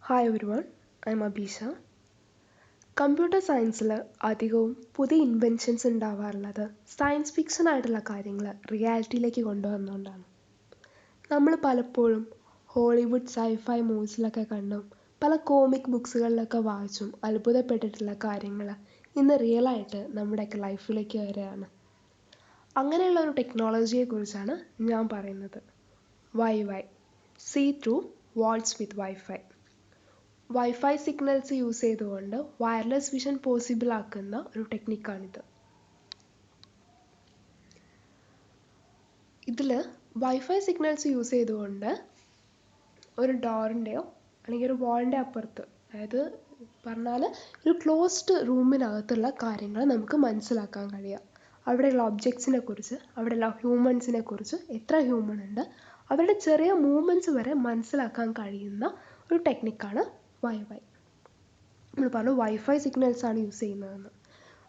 Hi everyone, I M Abeesha. Computer സയൻസിൽ അധികവും പുതിയ ഇൻവെൻഷൻസ് ഉണ്ടാവാറുള്ളത് സയൻസ് ഫിക്ഷൻ ആയിട്ടുള്ള കാര്യങ്ങൾ റിയാലിറ്റിയിലേക്ക് കൊണ്ടുവന്നുകൊണ്ടാണ്. നമ്മൾ പലപ്പോഴും ഹോളിവുഡ് സൈഫൈ മൂവീസിലൊക്കെ കണ്ടും പല കോമിക് ബുക്സുകളിലൊക്കെ വായിച്ചും അത്ഭുതപ്പെട്ടിട്ടുള്ള കാര്യങ്ങൾ ഇന്ന് റിയലായിട്ട് നമ്മുടെയൊക്കെ ലൈഫിലേക്ക് വരികയാണ്. അങ്ങനെയുള്ള ഒരു ടെക്നോളജിയെക്കുറിച്ചാണ് ഞാൻ പറയുന്നത്. Wifi, see through walls with wifi. Wifi signals use ചെയ്തുകൊണ്ട് വയർലെസ് വിഷൻ പോസിബിൾ ആക്കുന്ന ഒരു ടെക്നിക്കാണിത്. ഇതിൽ വൈഫൈ സിഗ്നൽസ് യൂസ് ചെയ്തുകൊണ്ട് ഒരു ഡോറിൻ്റെയോ അല്ലെങ്കിൽ ഒരു വാളിൻ്റെ അപ്പുറത്ത്, അതായത് പറഞ്ഞാൽ ഒരു ക്ലോസ്ഡ് റൂമിനകത്തുള്ള കാര്യങ്ങൾ നമുക്ക് മനസ്സിലാക്കാൻ കഴിയുക. അവിടെയുള്ള ഒബ്ജക്ട്സിനെ കുറിച്ച്, അവിടെയുള്ള ഹ്യൂമൻസിനെ കുറിച്ച്, എത്ര ഹ്യൂമൻ ഉണ്ട്, അവരുടെ ചെറിയ മൂവ്മെൻറ്റ്സ് വരെ മനസ്സിലാക്കാൻ കഴിയുന്ന ഒരു ടെക്നിക്കാണ് വൈഫൈ. നമ്മൾ പറഞ്ഞു വൈഫൈ സിഗ്നൽസ് ആണ് യൂസ് ചെയ്യുന്നതെന്ന്.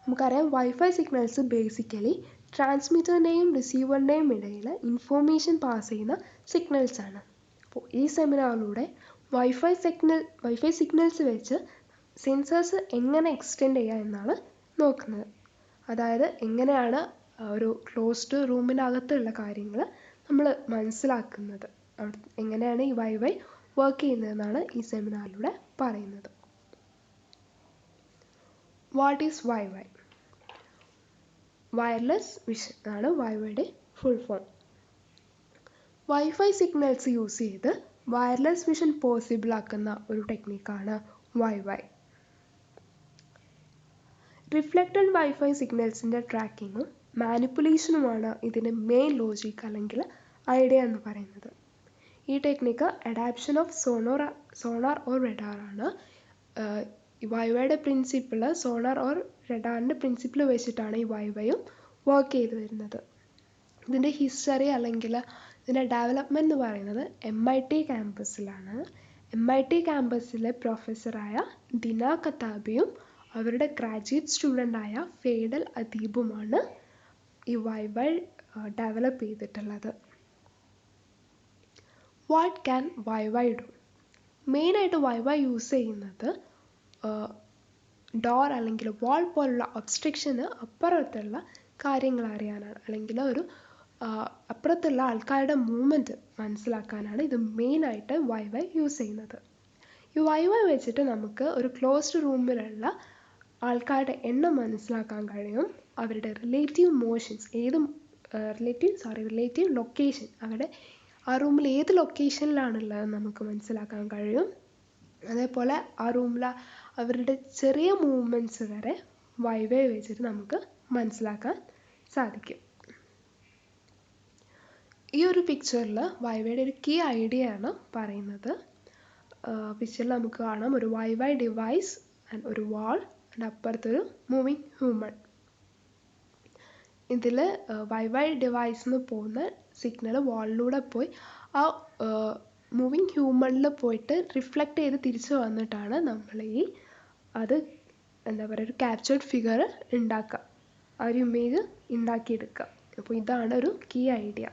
നമുക്കറിയാം വൈഫൈ സിഗ്നൽസ് ബേസിക്കലി ട്രാൻസ്മിറ്ററിൻ്റെയും റിസീവറിൻ്റെയും ഇടയിൽ ഇൻഫോർമേഷൻ പാസ് ചെയ്യുന്ന സിഗ്നൽസ് ആണ്. അപ്പോൾ ഈ സെമിനാറിലൂടെ വൈഫൈ സിഗ്നൽസ് വെച്ച് സെൻസേഴ്സ് എങ്ങനെ എക്സ്റ്റെൻഡ് ചെയ്യുക എന്നാണ് നോക്കുന്നത്. അതായത് എങ്ങനെയാണ് ഒരു ക്ലോസ്ഡ് റൂമിനകത്തുള്ള കാര്യങ്ങൾ നമ്മൾ മനസ്സിലാക്കുന്നത്, എങ്ങനെയാണ് ഈ വൈഫൈ വർക്ക് ചെയ്യുന്നതെന്നാണ് ഈ സെമിനാറിലൂടെ പറയുന്നത്. What is wifi? Wireless vision ആണ് വൈഫൈയുടെ full form. Wifi signals use ചെയ്ത് വയർലെസ് വിഷൻ പോസിബിൾ ആക്കുന്ന ഒരു ടെക്നിക്കാണ് വൈഫൈ. റിഫ്ലക്റ്റഡ് വൈഫൈ സിഗ്നൽസിൻ്റെ ട്രാക്കിങ്ങും മാനിപ്പുലേഷനുമാണ് ഇതിൻ്റെ മെയിൻ ലോജിക് അല്ലെങ്കിൽ ഐഡിയ എന്ന് പറയുന്നത്. ഈ technique adaptation of sonar or radar ആണ്. ഈ വൈഫൈയുടെ പ്രിൻസിപ്പിൾ സോണാർ ഓർ റഡാറിൻ്റെ പ്രിൻസിപ്പിൾ വെച്ചിട്ടാണ് ഈ വൈഫൈയും വർക്ക് ചെയ്ത് വരുന്നത്. ഇതിൻ്റെ ഹിസ്റ്ററി അല്ലെങ്കിൽ ഇതിൻ്റെ ഡെവലപ്മെൻറ്റ് എന്ന് പറയുന്നത് MIT ക്യാമ്പസിലാണ്. MIT ക്യാമ്പസിലെ പ്രൊഫസറായ ദിന കത്താബിയും അവരുടെ ഗ്രാജുവേറ്റ് സ്റ്റുഡൻ്റായ ഫേഡൽ അദീബുമാണ് ഈ വൈഫൈ ഡെവലപ്പ് ചെയ്തിട്ടുള്ളത്. What can wifi do? മെയിനായിട്ട് വൈഫൈ യൂസ് ചെയ്യുന്നത് ഡോർ അല്ലെങ്കിൽ വാൾ പോലുള്ള ഒബ്സ്ട്രക്ഷന് അപ്പുറത്തുള്ള കാര്യങ്ങൾ അറിയാനാണ്, അല്ലെങ്കിൽ ഒരു അപ്പുറത്തുള്ള ആൾക്കാരുടെ മൂവ്മെൻറ്റ് മനസ്സിലാക്കാനാണ് ഇത് മെയിനായിട്ട് വൈഫൈ യൂസ് ചെയ്യുന്നത്. ഈ വൈഫൈ വെച്ചിട്ട് നമുക്ക് ഒരു ക്ലോസ്ഡ് റൂമിലുള്ള ആൾക്കാരുടെ എണ്ണം മനസ്സിലാക്കാൻ കഴിയും, അവരുടെ റിലേറ്റീവ് മോഷൻസ്, റിലേറ്റീവ് ലൊക്കേഷൻ, അവരുടെ ആ റൂമിൽ ഏത് ലൊക്കേഷനിലാണുള്ളത് നമുക്ക് മനസ്സിലാക്കാൻ കഴിയും. അതേപോലെ ആ റൂമിൽ അവരുടെ ചെറിയ മൂവ്മെൻറ്റ്സ് വരെ വൈഫൈ വെച്ചിട്ട് നമുക്ക് മനസ്സിലാക്കാൻ സാധിക്കും. ഈ ഒരു പിക്ചറിൽ വൈഫൈയുടെ ഒരു കീ ഐഡിയ ആണ് പറയുന്നത്. പിക്ചറിൽ നമുക്ക് കാണാം ഒരു വൈഫൈ ഡിവൈസ് ആൻഡ് ഒരു വാൾ ആൻഡ് അപ്പുറത്തൊരു മൂവിങ് ഹ്യൂമൺ. ഇതിൽ വൈഫൈ ഡിവൈസിൽ നിന്ന് പോകുന്ന സിഗ്നൽ വാളിലൂടെ പോയി ആ മൂവിങ് ഹ്യൂമണിൽ പോയിട്ട് റിഫ്ലക്റ്റ് ചെയ്ത് തിരിച്ച് വന്നിട്ടാണ് നമ്മൾ അത് ഒരു ക്യാപ്ചേർഡ് ഫിഗർ ഉണ്ടാക്കുക, ആ ഒരു ഇമേജ് ഉണ്ടാക്കിയെടുക്കുക. അപ്പോൾ ഇതാണ് ഒരു key idea.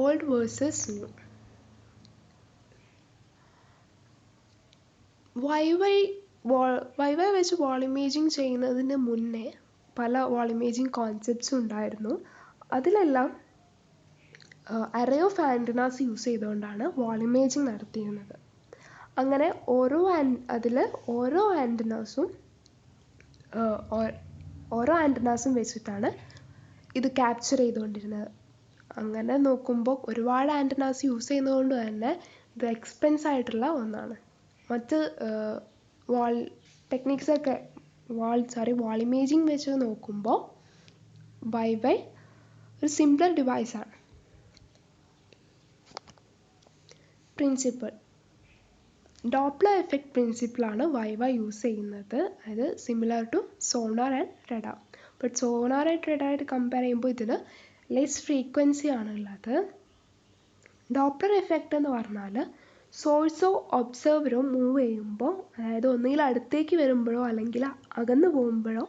Old versus new. Wifi വെച്ച് വാൾ ഇമേജിങ് ചെയ്യുന്നതിന് മുന്നേ പല വാൾ ഇമേജിങ് കോൺസെപ്റ്റ്സും ഉണ്ടായിരുന്നു. അതിലെല്ലാം അറേ ഓഫ് ആൻറ്റനാസ് യൂസ് ചെയ്തുകൊണ്ടാണ് വാൾ ഇമേജിങ് നടത്തിയിരുന്നത്. അങ്ങനെ ഓരോ ആൻറ്റനാസും വെച്ചിട്ടാണ് ഇത് ക്യാപ്ചർ ചെയ്തുകൊണ്ടിരുന്നത്. അങ്ങനെ നോക്കുമ്പോൾ ഒരുപാട് ആൻറ്റനാസ് യൂസ് ചെയ്യുന്നതുകൊണ്ട് തന്നെ ഇത് എക്സ്പെൻസ് ആയിട്ടുള്ള ഒന്നാണ്. മറ്റ് വാൾ ടെക്നിക്സൊക്കെ വാൾ ഇമേജിങ് വെച്ച് നോക്കുമ്പോൾ വൈഫൈ ഒരു സിംപ്ലർ ഡിവൈസാണ്. പ്രിൻസിപ്പിൾ ഡോപ്ലർ എഫക്റ്റ് പ്രിൻസിപ്പിളാണ് വൈഫൈ യൂസ് ചെയ്യുന്നത്. അതായത് similar to sonar and radar. But sonar and റഡാറായിട്ട് കമ്പയർ ചെയ്യുമ്പോൾ ഇതിൽ ലെസ് ഫ്രീക്വൻസി ആണുള്ളത്. ഡോപ്ലർ എഫക്റ്റ് എന്ന് പറഞ്ഞാൽ സോഴ്സോ ഒബ്സർവറോ മൂവ് ചെയ്യുമ്പോൾ, അതായത് ഒന്നുകിൽ അടുത്തേക്ക് വരുമ്പോഴോ അല്ലെങ്കിൽ അകന്നു പോകുമ്പോഴോ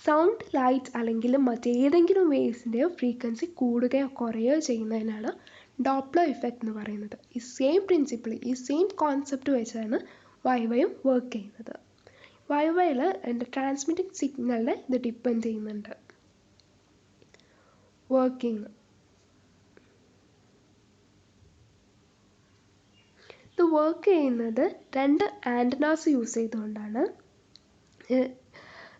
സൗണ്ട്, ലൈറ്റ് അല്ലെങ്കിൽ മറ്റേതെങ്കിലും വേവ്സിൻ്റെയോ ഫ്രീക്വൻസി കൂടുകയോ കുറയുകയോ ചെയ്യുന്നതിനാണ് ഡോപ്ലർ ഇഫക്റ്റ് എന്ന് പറയുന്നത്. ഈ സെയിം പ്രിൻസിപ്പിൾ, ഈ സെയിം കോൺസെപ്റ്റ് വെച്ചാണ് വൈവയും വർക്ക് ചെയ്യുന്നത്. വൈവയിൽ എൻ്റെ ട്രാൻസ്മിറ്റിംഗ് സിഗ്നലിനെ ഇത് ഡിപ്പെൻഡ് ചെയ്യുന്നുണ്ട്. വർക്കിംഗ്, ഇത് വർക്ക് ചെയ്യുന്നത് 2 ആൻറ്റനാസ് യൂസ് ചെയ്തുകൊണ്ടാണ്.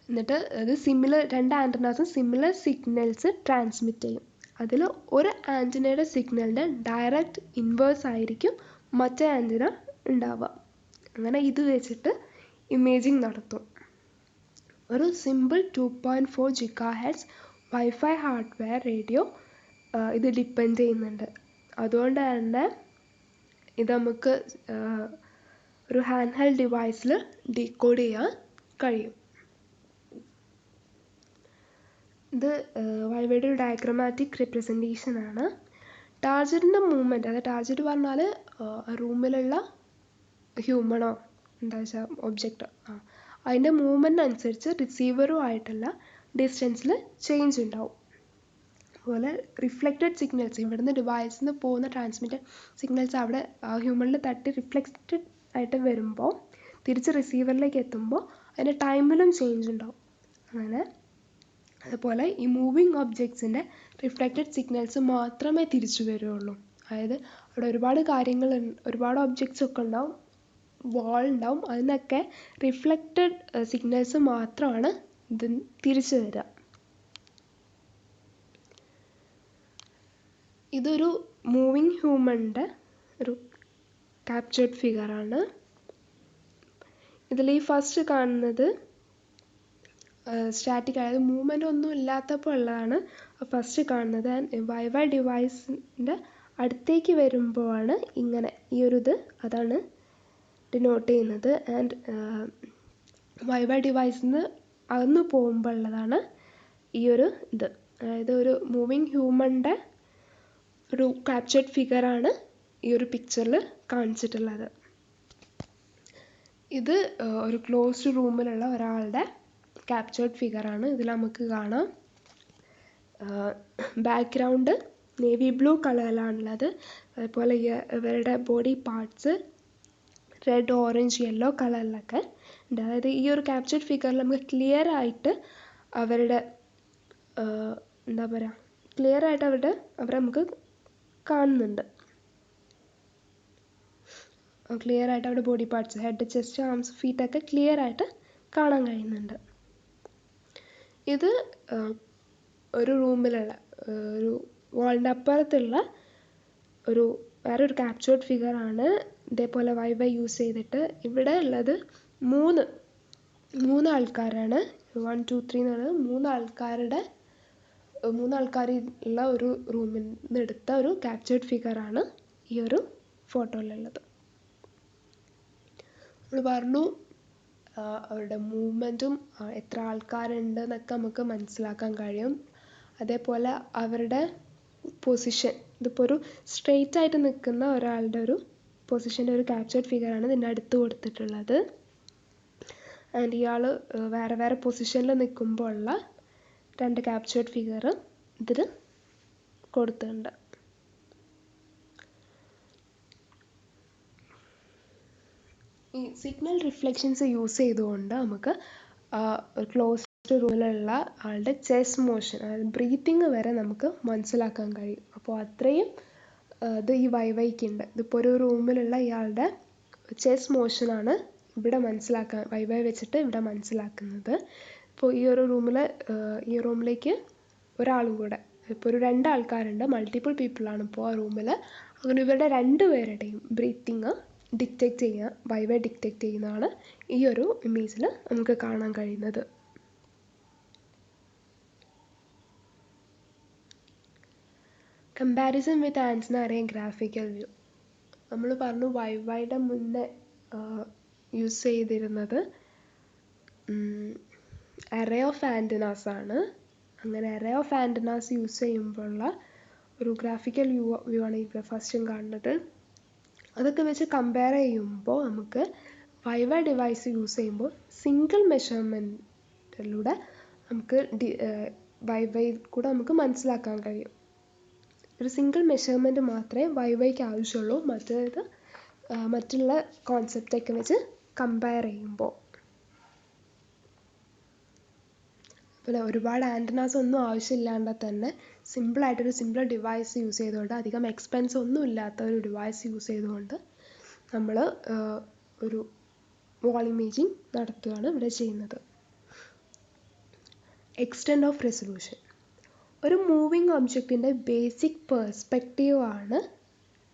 എന്നിട്ട് അത് 2 ആൻറ്റനാസും സിമിലർ സിഗ്നൽസ് ട്രാൻസ്മിറ്റ് ചെയ്യും. അതിൽ ഒരു ആൻറ്റിനയുടെ സിഗ്നലിൻ്റെ ഡയറക്റ്റ് ഇൻവേഴ്സ് ആയിരിക്കും മറ്റേ ആൻറ്റിന ഉണ്ടാവുക. അങ്ങനെ ഇത് വെച്ചിട്ട് ഇമേജിങ് നടത്തും. ഒരു simple 2.4 GHz wifi hardware radio ഇത് ഡിപ്പെൻഡ് ചെയ്യുന്നുണ്ട്. അതുകൊണ്ട് തന്നെ ഇത് നമുക്ക് ഒരു ഹാൻഡ് ഹെൽഡ് ഡിവൈസിൽ ഡീകോഡ് ചെയ്യാൻ കഴിയും. ഇത് വൈവയുടെ ഒരു ഡയഗ്രമാറ്റിക് റെപ്രസെൻറ്റേഷൻ ആണ്. ടാർജറ്റിൻ്റെ മൂവ്മെൻറ്റ്, അതായത് ടാർജറ്റ് പറഞ്ഞാൽ റൂമിലുള്ള ഹ്യൂമണോ എന്താ വെച്ചാൽ ഒബ്ജക്റ്റ്, അതിൻ്റെ മൂവ്മെൻറ്റ് അനുസരിച്ച് റിസീവറുമായിട്ടുള്ള ഡിസ്റ്റൻസിൽ ചേഞ്ച് ഉണ്ടാവും. അതുപോലെ റിഫ്ലക്റ്റഡ് സിഗ്നൽസ്, ഇവിടുന്ന് ഡിവൈസിൽ നിന്ന് പോകുന്ന ട്രാൻസ്മിറ്റഡ് സിഗ്നൽസ് അവിടെ ഹ്യൂമണിൽ തട്ടി റിഫ്ലക്റ്റഡ് ആയിട്ട് വരുമ്പോൾ തിരിച്ച് റിസീവറിലേക്ക് എത്തുമ്പോൾ അതിൻ്റെ ടൈമിലും ചേഞ്ച് ഉണ്ടാവും. അങ്ങനെ അതുപോലെ ഈ മൂവിങ് ഒബ്ജക്ട്സിൻ്റെ റിഫ്ലക്റ്റഡ് സിഗ്നൽസ് മാത്രമേ തിരിച്ചു വരുള്ളൂ. അതായത് അവിടെ ഒരുപാട് ഒബ്ജക്ട്സ് ഒക്കെ ഉണ്ടാവും, വാൾ ഉണ്ടാവും, അതിനൊക്കെ റിഫ്ലക്റ്റഡ് സിഗ്നൽസ് മാത്രമാണ് ഇത് തിരിച്ചു തരിക. ഇതൊരു മൂവിങ് ഹ്യൂമണിൻ്റെ ഒരു ക്യാപ്ചേർഡ് ഫിഗറാണ്. ഇതിൽ ഈ ഫസ്റ്റ് കാണുന്നത് സ്റ്റാറ്റിക്, അതായത് മൂവ്മെൻ്റ് ഒന്നും ഇല്ലാത്തപ്പോൾ ഉള്ളതാണ് ഫസ്റ്റ് കാണുന്നത്. വൈവൈ ഡിവൈസിൻ്റെ അടുത്തേക്ക് വരുമ്പോഴാണ് ഇങ്ങനെ ഈ ഒരു ഇത് അതാണ് ഡിനോട്ട് ചെയ്യുന്നത്. ആൻഡ് വൈവൈ ഡിവൈസിൽ നിന്ന് അകന്നു പോകുമ്പോൾ ഉള്ളതാണ് ഈ ഒരു ഇത്. അതായത് ഒരു മൂവിങ് ഹ്യൂമണിൻ്റെ ഒരു ക്യാപ്ചേർഡ് ഫിഗറാണ് ഈ ഒരു പിക്ചറിൽ കാണിച്ചിട്ടുള്ളത്. ഇത് ഒരു ക്ലോസ്ഡ് റൂമിലുള്ള ഒരാളുടെ ക്യാപ്ചേർഡ് ഫിഗറാണ്. ഇതിൽ നമുക്ക് കാണാം ബാക്ക്ഗ്രൗണ്ട് നേവി ബ്ലൂ കളറിലാണുള്ളത്. അതുപോലെ ഇവരുടെ body parts red, orange, yellow കളറിലൊക്കെ ഉണ്ട്. അതായത് ഈ ഒരു ക്യാപ്ചേർഡ് ഫിഗറിൽ നമുക്ക് ക്ലിയർ ആയിട്ട് അവരുടെ എന്താ പറയുക, ക്ലിയർ ആയിട്ട് അവരെ നമുക്ക് കാണുന്നുണ്ട്. ക്ലിയർ ആയിട്ട് അവരുടെ body parts, head, chest, arms, ഫീറ്റൊക്കെ ക്ലിയർ ആയിട്ട് കാണാൻ കഴിയുന്നുണ്ട്. ഇത് ഒരു റൂമിലുള്ള ഒരു വാളിൻ്റെ അപ്പുറത്തുള്ള വേറൊരു ക്യാപ്ചേർഡ് ഫിഗറാണ്. ഇതേപോലെ വൈവൈ യൂസ് ചെയ്തിട്ട് ഇവിടെ ഉള്ളത് മൂന്ന് ആൾക്കാരാണ്. 1, 2, 3 എന്ന് പറയുന്നത് മൂന്ന് ആൾക്കാരുള്ള ഒരു റൂമിൽ നിന്ന് എടുത്ത ഒരു ക്യാപ്ചേർഡ് ഫിഗറാണ് ഈ ഒരു ഫോട്ടോയിലുള്ളത്. നമ്മൾ പറഞ്ഞു അവരുടെ മൂവ്മെൻറ്റും എത്ര ആൾക്കാരുണ്ട് എന്നൊക്കെ നമുക്ക് മനസ്സിലാക്കാൻ കഴിയും. അതേപോലെ അവരുടെ പൊസിഷൻ, ഇതിപ്പോൾ ഒരു സ്ട്രെയിറ്റ് ആയിട്ട് നിൽക്കുന്ന ഒരാളുടെ ഒരു പൊസിഷൻ്റെ ഒരു ക്യാപ്ചേർഡ് ഫിഗറാണ് ഇതിൻ്റെ അടുത്ത് കൊടുത്തിട്ടുള്ളത്. ആൻഡ് ഇയാൾ വേറെ വേറെ പൊസിഷനിൽ നിൽക്കുമ്പോൾ ഉള്ള 2 ക്യാപ്ചേർഡ് ഫിഗർ ഇതിൽ കൊടുത്തിട്ടുണ്ട്. ഈ സിഗ്നൽ റിഫ്ലക്ഷൻസ് യൂസ് ചെയ്തുകൊണ്ട് നമുക്ക് ക്ലോസ്ഡ് റൂമിലുള്ള ആളുടെ ചെസ്റ്റ് മോഷൻ, അതായത് ബ്രീത്തിങ് വരെ നമുക്ക് മനസ്സിലാക്കാൻ കഴിയും. അപ്പോൾ അത്രയും ഇത് ഈ വൈവൈക്കുണ്ട്. ഇതിപ്പോൾ ഒരു റൂമിലുള്ള ഇയാളുടെ ചെസ്റ്റ് മോഷനാണ് ഇവിടെ വൈവൈ വെച്ചിട്ട് ഇവിടെ മനസ്സിലാക്കുന്നത്. ഇപ്പോൾ ഈ റൂമിലേക്ക് ഒരാളും കൂടെ, ഇപ്പോൾ ഒരു 2 ആൾക്കാരുണ്ട്, മൾട്ടിപ്പിൾ പീപ്പിളാണ് ഇപ്പോൾ ആ റൂമിൽ. അങ്ങനെ ഇവരുടെ 2 പേരുടെയും ബ്രീത്തിങ് വൈവൈ ഡിറ്റക്റ്റ് ചെയ്യുന്നതാണ് ഈ ഒരു ഇമേജിൽ നമുക്ക് കാണാൻ കഴിയുന്നത്. കമ്പാരിസൺ വിത്ത് ആൻറ്റിന അറേ ഗ്രാഫിക്കൽ വ്യൂ. നമ്മൾ പറഞ്ഞു വൈവൈയുടെ മുന്നേ യൂസ് ചെയ്തിരുന്നത് അറേ ഓഫ് ആൻറ്റിനാസ് ആണ്. അങ്ങനെ അറേ ഓഫ് ആൻറ്റിനാസ് യൂസ് ചെയ്യുമ്പോഴുള്ള ഒരു ഗ്രാഫിക്കൽ വ്യൂ ആണ് ഇവിടെ ഫസ്റ്റും കാണുന്നത്. അതൊക്കെ വെച്ച് കമ്പയർ ചെയ്യുമ്പോൾ നമുക്ക് വൈവൈ ഡിവൈസ് യൂസ് ചെയ്യുമ്പോൾ സിംഗിൾ മെഷർമെൻറ്റിലൂടെ നമുക്ക് വൈവൈ കൂടെ നമുക്ക് മനസ്സിലാക്കാൻ കഴിയും. ഒരു സിംഗിൾ മെഷർമെൻറ്റ് മാത്രമേ വൈവൈക്ക് ആവശ്യമുള്ളൂ, മറ്റുള്ള കോൺസെപ്റ്റൊക്കെ വെച്ച് കമ്പയർ ചെയ്യുമ്പോൾ. അതുപോലെ ഒരുപാട് ആൻറ്റനാസ് ഒന്നും ആവശ്യമില്ലാണ്ട് തന്നെ സിമ്പിൾ ഡിവൈസ് യൂസ് ചെയ്തുകൊണ്ട്, അധികം എക്സ്പെൻസ് ഒന്നും ഇല്ലാത്ത ഒരു ഡിവൈസ് യൂസ് ചെയ്തുകൊണ്ട് നമ്മൾ ഒരു വാൾ ഇമേജിങ് നടത്തുകയാണ് ഇവിടെ ചെയ്യുന്നത്. Extend of resolution. ഒരു മൂവിങ് ഒബ്ജക്റ്റിൻ്റെ ബേസിക് പെർസ്പെക്റ്റീവാണ്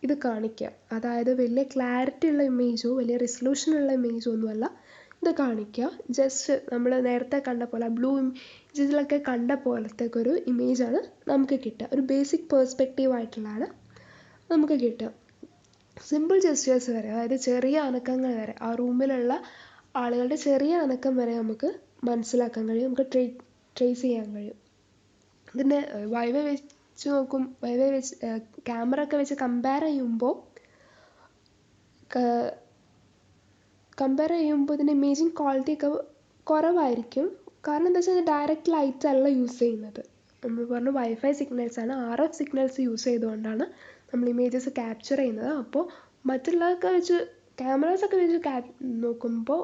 ഇത് കാണിക്കുക. അതായത് വലിയ ക്ലാരിറ്റി ഉള്ള ഇമേജോ വലിയ റെസൊല്യൂഷനുള്ള ഇമേജോ ഒന്നുമല്ല ഇത് കാണിക്കുക. ജസ്റ്റ് നമ്മൾ നേരത്തെ കണ്ട പോലെ ബ്ലൂ ഇമേജിലൊക്കെ കണ്ട പോലത്തേക്കൊരു ഇമേജാണ് നമുക്ക് കിട്ടുക. ഒരു ബേസിക് പെർസ്പെക്റ്റീവായിട്ടുള്ളതാണ് നമുക്ക് കിട്ടുക. സിമ്പിൾ ജെസ്റ്റേഴ്സ് വരെ, അതായത് ചെറിയ അനക്കങ്ങൾ വരെ, ആ റൂമിലുള്ള ആളുകളുടെ ചെറിയ അനക്കം വരെ നമുക്ക് മനസ്സിലാക്കാൻ കഴിയും, നമുക്ക് ട്രേസ് ചെയ്യാൻ കഴിയും. ഇതിൻ്റെ വൈവൈ വെച്ച് ക്യാമറ ഒക്കെ വെച്ച് കമ്പയർ ചെയ്യുമ്പോൾ ഇതിൻ്റെ ഇമേജിങ് ക്വാളിറ്റി ഒക്കെ കുറവായിരിക്കും. കാരണം എന്താ വെച്ചാൽ ഡയറക്റ്റ് ലൈറ്റ്സ് അല്ല യൂസ് ചെയ്യുന്നത്. നമ്മൾ പറഞ്ഞു വൈഫൈ സിഗ്നൽസാണ്, RF സിഗ്നൽസ് യൂസ് ചെയ്തുകൊണ്ടാണ് നമ്മൾ ഇമേജസ് ക്യാപ്ചർ ചെയ്യുന്നത്. അപ്പോൾ മറ്റുള്ളതൊക്കെ വെച്ച് ക്യാമറാസൊക്കെ വെച്ച് നോക്കുമ്പോൾ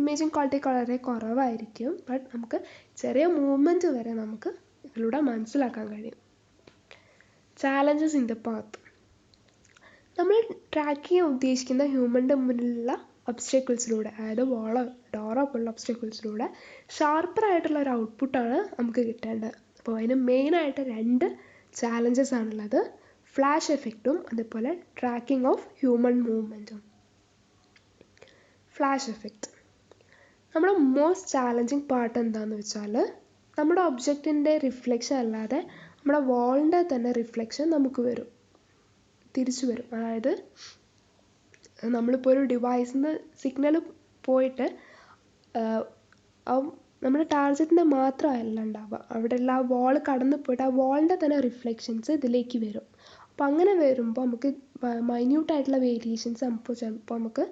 ഇമേജിങ് ക്വാളിറ്റി വളരെ കുറവായിരിക്കും. ബട്ട് നമുക്ക് ചെറിയ മൂവ്മെൻറ്റ് വരെ നമുക്ക് ഇതിലൂടെ മനസ്സിലാക്കാൻ കഴിയും. Challenges in the path. നമ്മൾ ട്രാക്ക് ചെയ്യാൻ ഉദ്ദേശിക്കുന്ന ഹ്യൂമൻ്റെ മുന്നിലുള്ള ഒബ്സ്റ്റക്കിൾസിലൂടെ, അതായത് വാളോ ഡോറോ പോലുള്ള ഒബ്സ്റ്റക്കിൾസിലൂടെ ഷാർപ്പറായിട്ടുള്ള ഒരു ഔട്ട്പുട്ടാണ് നമുക്ക് കിട്ടേണ്ടത്. അപ്പോൾ അതിന് മെയിനായിട്ട് 2 ചാലഞ്ചസ് ആണുള്ളത്. ഫ്ലാഷ് എഫക്റ്റും അതുപോലെ ട്രാക്കിംഗ് ഓഫ് ഹ്യൂമൻ മൂവ്മെൻറ്റും. ഫ്ലാഷ് എഫക്റ്റ് നമ്മുടെ മോസ്റ്റ് ചാലഞ്ചിങ് പാർട്ട് എന്താണെന്ന് വെച്ചാൽ, നമ്മുടെ ഒബ്ജക്റ്റിൻ്റെ റിഫ്ലക്ഷൻ അല്ലാതെ നമ്മുടെ വാളിൻ്റെ തന്നെ റിഫ്ലക്ഷൻ നമുക്ക് തിരിച്ചു വരും. അതായത് നമ്മളിപ്പോൾ ഒരു ഡിവൈസിൽ നിന്ന് സിഗ്നൽ പോയിട്ട് നമ്മുടെ ടാർജറ്റിൻ്റെ മാത്രമല്ല ഉണ്ടാവുക, അവിടെയുള്ള ആ വാൾ കടന്നു പോയിട്ട് ആ വാളിൻ്റെ തന്നെ റിഫ്ലക്ഷൻസ് ഇതിലേക്ക് വരും. അപ്പോൾ അങ്ങനെ വരുമ്പോൾ നമുക്ക് മൈന്യൂട്ടായിട്ടുള്ള വേരിയേഷൻസ് ചിലപ്പോൾ നമുക്ക്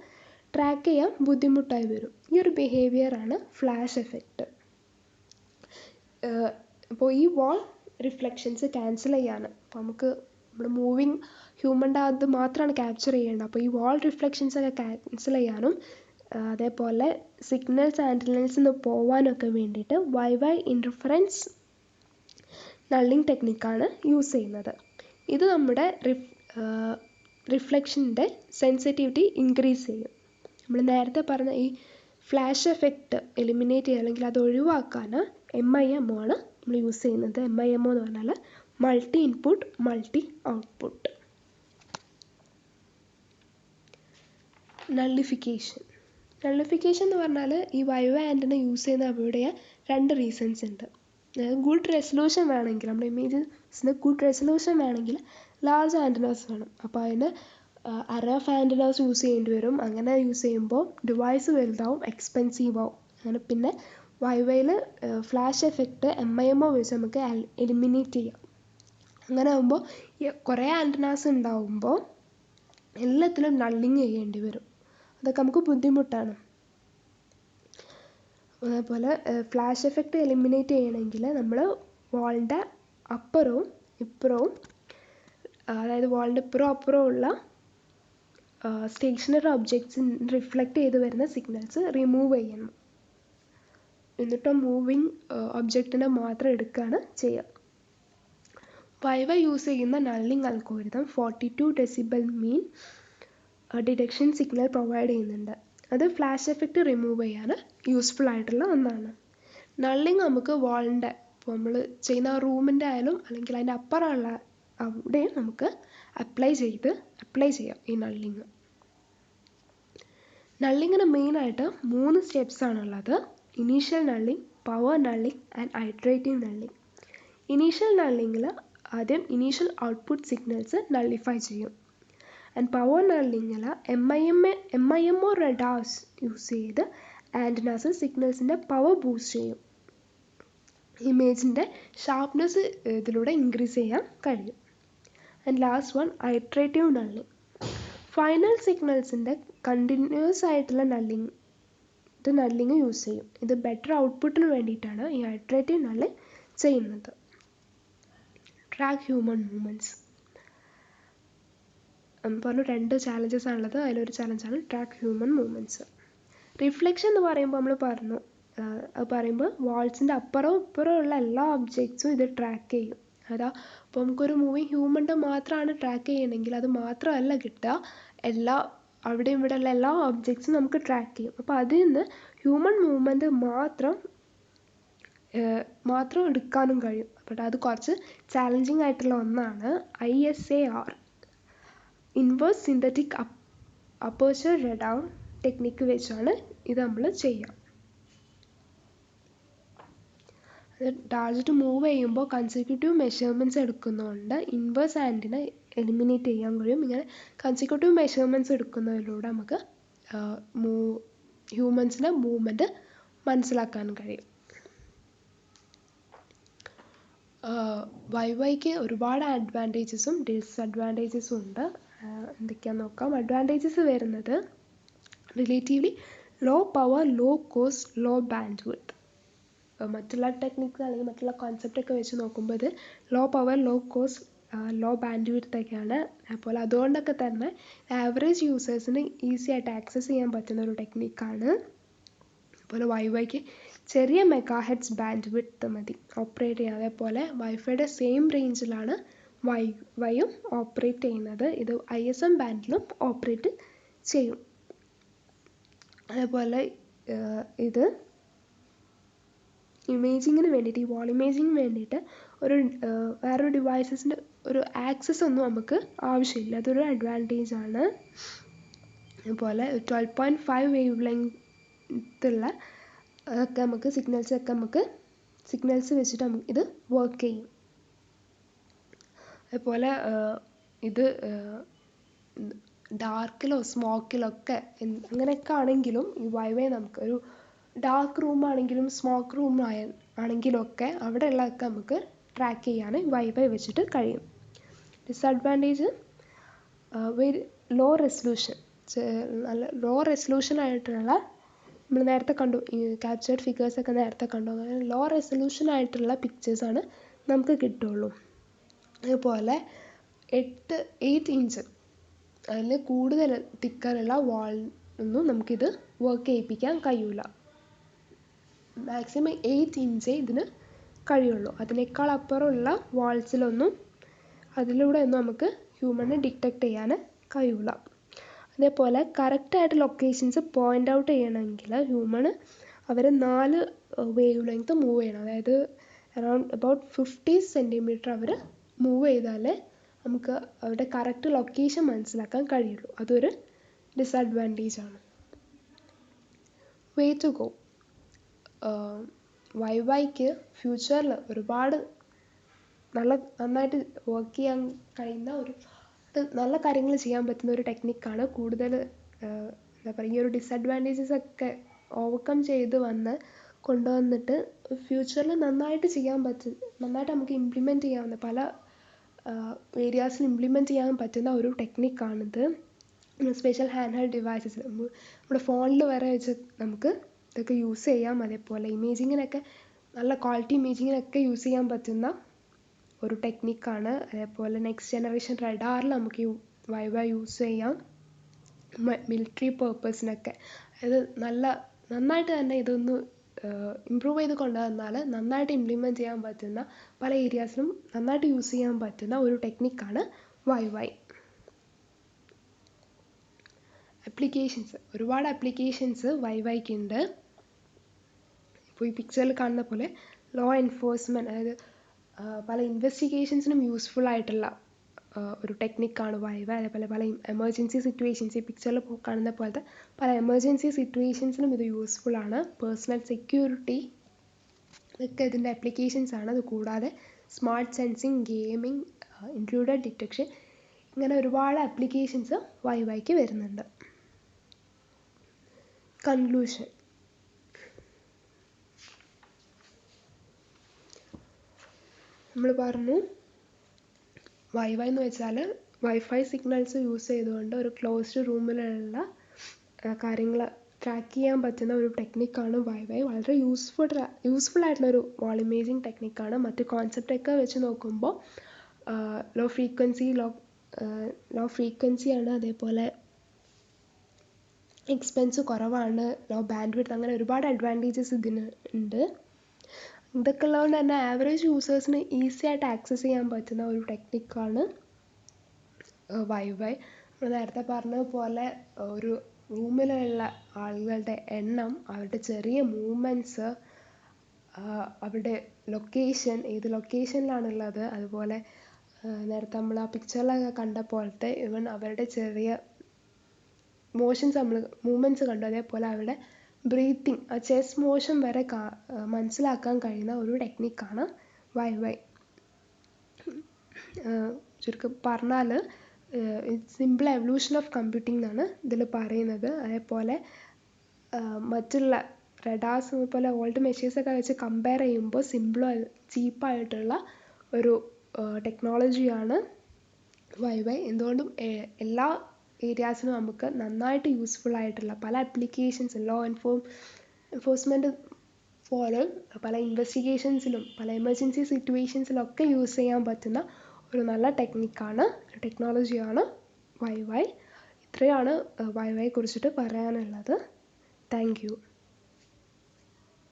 ട്രാക്ക് ചെയ്യാൻ ബുദ്ധിമുട്ടായി വരും. ഈ ഒരു ബിഹേവിയറാണ് ഫ്ലാഷ് എഫക്റ്റ്. അപ്പോൾ ഈ വാൾ റിഫ്ലക്ഷൻസ് ക്യാൻസൽ ചെയ്യാണ്. അപ്പോൾ നമുക്ക് നമ്മുടെ മൂവിങ് ഹ്യൂമൻ്റെ അത് മാത്രമാണ് ക്യാപ്ചർ ചെയ്യേണ്ടത്. അപ്പോൾ ഈ വാൾ റിഫ്ലക്ഷൻസ് ഒക്കെ ക്യാൻസൽ ചെയ്യാനും അതേപോലെ സിഗ്നൽസ് ആൻറ്റിനൽസിൽ നിന്ന് പോകാനൊക്കെ വേണ്ടിയിട്ട് വൈവൈ ഇൻ്റർഫറൻസ് നള്ളിങ് ടെക്നിക്കാണ് യൂസ് ചെയ്യുന്നത്. ഇത് നമ്മുടെ റിഫ്ലക്ഷൻ്റെ സെൻസിറ്റിവിറ്റി ഇൻക്രീസ് ചെയ്യും. നമ്മൾ നേരത്തെ പറഞ്ഞ ഈ ഫ്ലാഷ് എഫക്റ്റ് എലിമിനേറ്റ് ചെയ്യുക അല്ലെങ്കിൽ അത് ഒഴിവാക്കാൻ MIMO ആണ് നമ്മൾ യൂസ് ചെയ്യുന്നത്. MIMO എന്ന് പറഞ്ഞാൽ മൾട്ടി ഇൻപുട്ട് മൾട്ടി ഔട്ട്പുട്ട്. നള്ളിഫിക്കേഷൻ എന്ന് പറഞ്ഞാൽ ഈ വൈവൈ ആൻറ്റന യൂസ് ചെയ്യുന്ന അവിടെ 2 റീസൺസ് ഉണ്ട്. ഗുഡ് റെസൊല്യൂഷൻ വേണമെങ്കിൽ, നമ്മുടെ ഇമേജസിന് ഗുഡ് റെസൊല്യൂഷൻ വേണമെങ്കിൽ ലാർജ് ആൻറ്റനാസ് വേണം. അപ്പോൾ അതിന് RF ആൻറ്റനാസ് യൂസ് ചെയ്യേണ്ടി വരും. അങ്ങനെ യൂസ് ചെയ്യുമ്പോൾ ഡിവൈസ് വലുതാവും, എക്സ്പെൻസീവ് ആവും. അങ്ങനെ പിന്നെ വൈവൈയിൽ ഫ്ലാഷ് എഫക്റ്റ് MIMO വെച്ച് നമുക്ക് എലിമിനേറ്റ് ചെയ്യാം. അങ്ങനെ ആകുമ്പോൾ കുറേ ആൻറ്റനാസ് ഉണ്ടാവുമ്പോൾ എല്ലാത്തിലും നള്ളിങ് ചെയ്യേണ്ടി വരും. അതൊക്കെ നമുക്ക് ബുദ്ധിമുട്ടാണ്. അതേപോലെ ഫ്ലാഷ് എഫക്റ്റ് എലിമിനേറ്റ് ചെയ്യണമെങ്കിൽ നമ്മൾ വാളിൻ്റെ അപ്പുറവും ഇപ്പുറവും, അതായത് വാളിൻ്റെ ഇപ്പുറവും അപ്പുറവും ഉള്ള സ്റ്റേഷനറി ഒബ്ജക്ട്സ് റിഫ്ലക്റ്റ് ചെയ്ത് വരുന്ന സിഗ്നൽസ് റിമൂവ് ചെയ്യണം. എന്നിട്ട് മൂവിങ് ഒബ്ജക്റ്റിനെ മാത്രം എടുക്കുകയാണ് ചെയ്യുക. വൈവൈ യൂസ് ചെയ്യുന്ന നള്ളിങ് അൽഗോരിതം 42 ഡെസിബൽ മീൻ ഡിറ്റക്ഷൻ സിഗ്നൽ പ്രൊവൈഡ് ചെയ്യുന്നുണ്ട്. അത് ഫ്ലാഷ് എഫക്റ്റ് റിമൂവ് ചെയ്യാൻ യൂസ്ഫുൾ ആയിട്ടുള്ള ഒന്നാണ്. നള്ളിങ് നമുക്ക് വാളിൻ്റെ, ഇപ്പോൾ നമ്മൾ ചെയ്യുന്ന റൂമിൻ്റെ ആയാലും അല്ലെങ്കിൽ അതിൻ്റെ അപ്പുറമുള്ള അവിടെയും നമുക്ക് അപ്ലൈ ചെയ്യാം ഈ നള്ളിങ്. നള്ളിങ്ങിന് മെയിനായിട്ട് 3 സ്റ്റെപ്സാണുള്ളത്. Initial nulling, power nulling and iterative nulling. Initial നള്ളിങ്ങിൽ ആദ്യം ഇനീഷ്യൽ ഔട്ട്പുട്ട് സിഗ്നൽസ് നള്ളിഫൈ ചെയ്യും. ആൻഡ് പവർ നള്ളിങ്ങിൽ MIMO റഡാർസ് യൂസ് ചെയ്ത് ആൻറ്റനാസ് സിഗ്നൽസിൻ്റെ പവർ ബൂസ്റ്റ് ചെയ്യും. ഇമേജിൻ്റെ ഷാർപ്നെസ് ഇതിലൂടെ ഇൻക്രീസ് ചെയ്യാൻ കഴിയും. And last one iterative nulling. Final സിഗ്നൽസിൻ്റെ കണ്ടിന്യൂസ് ആയിട്ടുള്ള നള്ളിങ് യൂസ് ചെയ്യും. ഇത് ബെറ്റർ ഔട്ട്പുട്ടിന് വേണ്ടിയിട്ടാണ് ഈ ഐട്രേറ്റീവ് നള്ളിങ് ചെയ്യുന്നത്. Track human movements. പറഞ്ഞ 2 ചാലഞ്ചസ് ആണുള്ളത്. അതിലൊരു ചാലഞ്ചാണ് ട്രാക്ക് ഹ്യൂമൻ മൂവ്മെൻറ്റ്സ്. റിഫ്ലക്ഷൻ എന്ന് പറയുമ്പോൾ നമ്മൾ പറഞ്ഞു, അത് പറയുമ്പോൾ വാൾസിൻ്റെ അപ്പുറവും ഇപ്പുറവും ഉള്ള എല്ലാ ഒബ്ജക്ട്സും ഇത് ട്രാക്ക് ചെയ്യും. അതാ ഇപ്പോൾ നമുക്കൊരു മൂവിങ് ഹ്യൂമൻ്റെ മാത്രമാണ് ട്രാക്ക് ചെയ്യണമെങ്കിൽ അത് മാത്രമല്ല കിട്ടുക, എല്ലാ അവിടെ ഇവിടെ ഉള്ള എല്ലാ ഒബ്ജക്ട്സും നമുക്ക് ട്രാക്ക് ചെയ്യും. അപ്പോൾ അതിൽ നിന്ന് ഹ്യൂമൻ മൂവ്മെൻറ്റ് മാത്രം എടുക്കാനും കഴിയും. അപ്പോൾ അത് കുറച്ച് ചാലഞ്ചിങ് ആയിട്ടുള്ള ഒന്നാണ്. ISAR, inverse synthetic aperture radar technique വെച്ചാണ് ഇത് നമ്മൾ ചെയ്യുക. ടാർഗറ്റ് മൂവ് ചെയ്യുമ്പോൾ കൺസിക്യൂട്ടീവ് മെഷർമെൻറ്റ്സ് എടുക്കുന്നതുകൊണ്ട് ഇൻവേഴ്സ് ആൻറ്റിനെ എലിമിനേറ്റ് ചെയ്യാൻ കഴിയും. ഇങ്ങനെ കൺസിക്യൂട്ടീവ് മെഷർമെൻറ്റ്സ് എടുക്കുന്നതിലൂടെ നമുക്ക് ഹ്യൂമൻസിൻ്റെ മൂവ്മെൻറ്റ് മനസ്സിലാക്കാൻ കഴിയും. വൈവൈക്ക് ഒരുപാട് അഡ്വാൻറ്റേജസും ഡിസ്അഡ്വാൻറ്റേജസും ഉണ്ട്. എന്തൊക്കെയാണെന്ന് നോക്കാം. അഡ്വാൻറ്റേജസ് വരുന്നത് relatively low power, low cost, low bandwidth. മറ്റുള്ള ടെക്നിക്സ് അല്ലെങ്കിൽ മറ്റുള്ള കോൺസെപ്റ്റൊക്കെ വെച്ച് നോക്കുമ്പോൾ ഇത് low power, low cost, low ബാൻഡ് വിഡ്ത്തൊക്കെയാണ്. അപ്പോൾ അതുകൊണ്ടൊക്കെ തന്നെ ആവറേജ് യൂസേഴ്സിന് ഈസി ആയിട്ട് ആക്സസ് ചെയ്യാൻ പറ്റുന്ന ഒരു ടെക്നിക്കാണ്. അതുപോലെ വൈവൈക്ക് ചെറിയ മെഗാഹെഡ്സ് ബാൻഡ് വിഡ്ത്ത് മതി ഓപ്പറേറ്റ് ചെയ്യാൻ. അതേപോലെ വൈഫൈയുടെ സെയിം റേഞ്ചിലാണ് വൈയും ഓപ്പറേറ്റ് ചെയ്യുന്നത്. ഇത് ISM ബാൻഡിലും ഓപ്പറേറ്റ് ചെയ്യും. അതേപോലെ ഇത് ഇമേജിങ്ങിന് വേണ്ടിയിട്ട്, ഈ വാൾ ഇമേജിങ്ങിന് വേണ്ടിയിട്ട് വേറൊരു ഡിവൈസസിൻ്റെ ഒരു ആക്സസ് ഒന്നും നമുക്ക് ആവശ്യമില്ല. അതൊരു അഡ്വാൻറ്റേജ് ആണ്. അതുപോലെ 12.5 വേവ് ലെങ്ത്തുള്ള അതൊക്കെ നമുക്ക് സിഗ്നൽസ് വെച്ചിട്ട് നമുക്ക് ഇത് വർക്ക് ചെയ്യും. അതുപോലെ ഇത് ഡാർക്കിലോ സ്മോക്കിലോ ഒക്കെ അങ്ങനെയൊക്കെ ആണെങ്കിലും ഈ വൈവൈ നമുക്ക് ഒരു ഡാർക്ക് റൂമാണെങ്കിലും സ്മോക്ക് റൂം ആണെങ്കിലൊക്കെ അവിടെയുള്ളതൊക്കെ നമുക്ക് ട്രാക്ക് ചെയ്യാൻ വൈവൈ വെച്ചിട്ട് കഴിയും. ഡിസഡ്വാൻറ്റേജ് വെരി ലോ റെസൊല്യൂഷൻ, നല്ല ലോ റെസൊല്യൂഷൻ ആയിട്ടുള്ള, നമ്മൾ നേരത്തെ കണ്ടു ഈ ക്യാപ്ചേർഡ് ഫിഗേഴ്സൊക്കെ നേരത്തെ കണ്ടു, അങ്ങനെ ലോ റെസൊല്യൂഷൻ ആയിട്ടുള്ള പിക്ചേഴ്സാണ് നമുക്ക് കിട്ടുള്ളൂ. അതുപോലെ 8 ഇഞ്ച് അതിൽ കൂടുതൽ തിക്കറുള്ള വാളൊന്നും നമുക്കിത് വർക്ക് ചെയ്യിപ്പിക്കാൻ കഴിയില്ല. മാക്സിമം 8 ഇഞ്ചേ ഇതിന് കഴിയുള്ളൂ. അതിനേക്കാൾ അപ്പുറമുള്ള വാൾസിലൊന്നും അതിലൂടെ ഒന്നും നമുക്ക് ഹ്യൂമനെ ഡിറ്റക്റ്റ് ചെയ്യാൻ കഴിയില്ല. അതേപോലെ കറക്റ്റായിട്ട് ലൊക്കേഷൻസ് പോയിൻ്റ് ഔട്ട് ചെയ്യണമെങ്കിൽ ഹ്യൂമണ് അവർ 4 വേവ് ലെങ്ത്ത് മൂവ് ചെയ്യണം. അതായത് about 50 സെൻറ്റിമീറ്റർ അവർ മൂവ് ചെയ്താലേ നമുക്ക് അവരുടെ കറക്റ്റ് ലൊക്കേഷൻ മനസ്സിലാക്കാൻ കഴിയുള്ളൂ. അതൊരു ഡിസഡ്വാൻറ്റേജ് ആണ്. Way to go. വൈവൈക്ക് ഫ്യൂച്ചറിൽ ഒരുപാട് നന്നായിട്ട് വർക്ക് ചെയ്യാൻ കഴിയുന്ന നല്ല കാര്യങ്ങൾ ചെയ്യാൻ പറ്റുന്ന ഒരു ടെക്നിക്കാണ്. കൂടുതൽ എന്താ പറയുക, ഈ ഒരു ഡിസഡ്വാൻറ്റേജസ് ഒക്കെ ഓവർകം ചെയ്ത് കൊണ്ടുവന്നിട്ട് ഫ്യൂച്ചറിൽ നന്നായിട്ട് നമുക്ക് ഇംപ്ലിമെൻറ്റ് ചെയ്യാവുന്ന പല ഏരിയാസിൽ ഇംപ്ലിമെൻറ്റ് ചെയ്യാൻ പറ്റുന്ന ഒരു ടെക്നിക്കാണിത്. സ്പെഷ്യൽ ഹാൻഡ് ഹെൽഡ് ഡിവൈസസിൽ നമ്മുടെ ഫോണിൽ വരെ വെച്ച് നമുക്ക് ഇതൊക്കെ യൂസ് ചെയ്യാം. അതേപോലെ ഇമേജിങ്ങിനൊക്കെ നല്ല ക്വാളിറ്റി ഇമേജിങ്ങിനൊക്കെ യൂസ് ചെയ്യാൻ പറ്റുന്ന ഒരു ടെക്നിക്കാണ്. അതേപോലെ നെക്സ്റ്റ് ജനറേഷൻ റഡാറിൽ നമുക്ക് ഈ വൈവൈ യൂസ് ചെയ്യാം മിലിറ്ററി പേർപ്പസിനൊക്കെ. അതായത് നന്നായിട്ട് തന്നെ ഇതൊന്ന് ഇമ്പ്രൂവ് ചെയ്ത് കൊണ്ടുവന്നാൽ നന്നായിട്ട് ഇംപ്ലിമെൻറ്റ് ചെയ്യാൻ പറ്റുന്ന പല ഏരിയാസിലും നന്നായിട്ട് യൂസ് ചെയ്യാൻ പറ്റുന്ന ഒരു ടെക്നിക്കാണ് വൈവൈ. ഒരുപാട് ആപ്ലിക്കേഷൻസ് വൈവൈക്കുണ്ട്. ഇപ്പോൾ ഈ പിക്ചറിൽ കാണുന്ന പോലെ ലോ എൻഫോഴ്സ്മെൻറ്റ്, അതായത് പല ഇൻവെസ്റ്റിഗേഷൻസിനും യൂസ്ഫുൾ ആയിട്ടുള്ള ഒരു ടെക്നിക്കാണ് വൈവൈ. അതേപോലെ പല എമർജൻസി സിറ്റുവേഷൻസ്, ഈ പിക്ചറിൽ കാണുന്ന പോലത്തെ പല എമർജൻസി സിറ്റുവേഷൻസിനും ഇത് യൂസ്ഫുൾ ആണ്. പേഴ്സണൽ സെക്യൂരിറ്റി ഇതൊക്കെ ഇതിൻ്റെ ആപ്ലിക്കേഷൻസ് ആണ്. അത് കൂടാതെ smart sensing, gaming, intruder detection, ഇങ്ങനെ ഒരുപാട് ആപ്ലിക്കേഷൻസ് വൈവൈക്ക് വരുന്നുണ്ട്. കൺക്ലൂഷൻ. നമ്മൾ പറഞ്ഞു വൈവൈ എന്ന് വെച്ചാൽ വൈഫൈ സിഗ്നൽസ് യൂസ് ചെയ്തുകൊണ്ട് ഒരു ക്ലോസ്ഡ് റൂമിലുള്ള കാര്യങ്ങൾ ട്രാക്ക് ചെയ്യാൻ പറ്റുന്ന ഒരു ടെക്നിക്കാണ് വൈവൈ. വളരെ യൂസ്ഫുൾ ആയിട്ടുള്ളൊരു വാൾ ഇമേജിങ് ടെക്നിക്കാണ്. മറ്റ് കോൺസെപ്റ്റൊക്കെ വെച്ച് നോക്കുമ്പോൾ ലോ ഫ്രീക്വൻസി, ലോ ലോ ഫ്രീക്വൻസിയാണ്, അതേപോലെ എക്സ്പെൻസ് കുറവാണ്, ലോ ബാൻഡ് വിഡ്ത്ത്, അങ്ങനെ ഒരുപാട് അഡ്വാൻറ്റേജസ് ഇതിന് ഉണ്ട്. ഇതൊക്കെ ഉള്ളതുകൊണ്ട് തന്നെ ആവറേജ് യൂസേഴ്സിന് ഈസി ആയിട്ട് ആക്സസ് ചെയ്യാൻ പറ്റുന്ന ഒരു ടെക്നിക്കാണ് വൈഫൈ. നമ്മൾ നേരത്തെ പറഞ്ഞതുപോലെ ഒരു റൂമിലുള്ള ആളുകളുടെ എണ്ണം, അവരുടെ ചെറിയ മൂവ്മെൻറ്റ്സ്, അവരുടെ ലൊക്കേഷൻ, ഏത് ലൊക്കേഷനിലാണുള്ളത്, അതുപോലെ നേരത്തെ നമ്മൾ ആ പിക്ചറിലൊക്കെ കണ്ട പോലത്തെ ഈവൻ അവരുടെ ചെറിയ മോഷൻസ്, നമ്മൾ മൂവ്മെൻറ്റ്സ് കണ്ടു, അതേപോലെ അവരുടെ ബ്രീത്തിങ്, ആ ചെസ്റ്റ് മോഷൻ വരെ മനസ്സിലാക്കാൻ കഴിയുന്ന ഒരു ടെക്നിക്കാണ് വൈഫൈ. ചുരുക്കം പറഞ്ഞാൽ സിമ്പിൾ എവല്യൂഷൻ ഓഫ് കമ്പ്യൂട്ടിംഗ് എന്നാണ് ഇതിൽ പറയുന്നത്. അതേപോലെ മറ്റുള്ള റഡാർസ് പോലെ ഓൾഡ് മെഷീൻസൊക്കെ വെച്ച് കമ്പയർ ചെയ്യുമ്പോൾ സിമ്പിളോ ചീപ്പായിട്ടുള്ള ഒരു ടെക്നോളജിയാണ് വൈഫൈ. എന്തുകൊണ്ടും എല്ലാ ഏരിയാസിനും നമുക്ക് നന്നായിട്ട് യൂസ്ഫുൾ ആയിട്ടുള്ള പല ആപ്ലിക്കേഷൻസ്, ലോ എൻഫോഴ്സ്മെൻറ്റ് പോലും പല ഇൻവെസ്റ്റിഗേഷൻസിലും പല എമർജൻസി സിറ്റുവേഷൻസിലൊക്കെ യൂസ് ചെയ്യാൻ പറ്റുന്ന ഒരു നല്ല ടെക്നോളജിയാണ് വൈഫൈ. ഇത്രയാണ് വൈഫൈയെ കുറിച്ചിട്ട് പറയാനുള്ളത്. Thank you.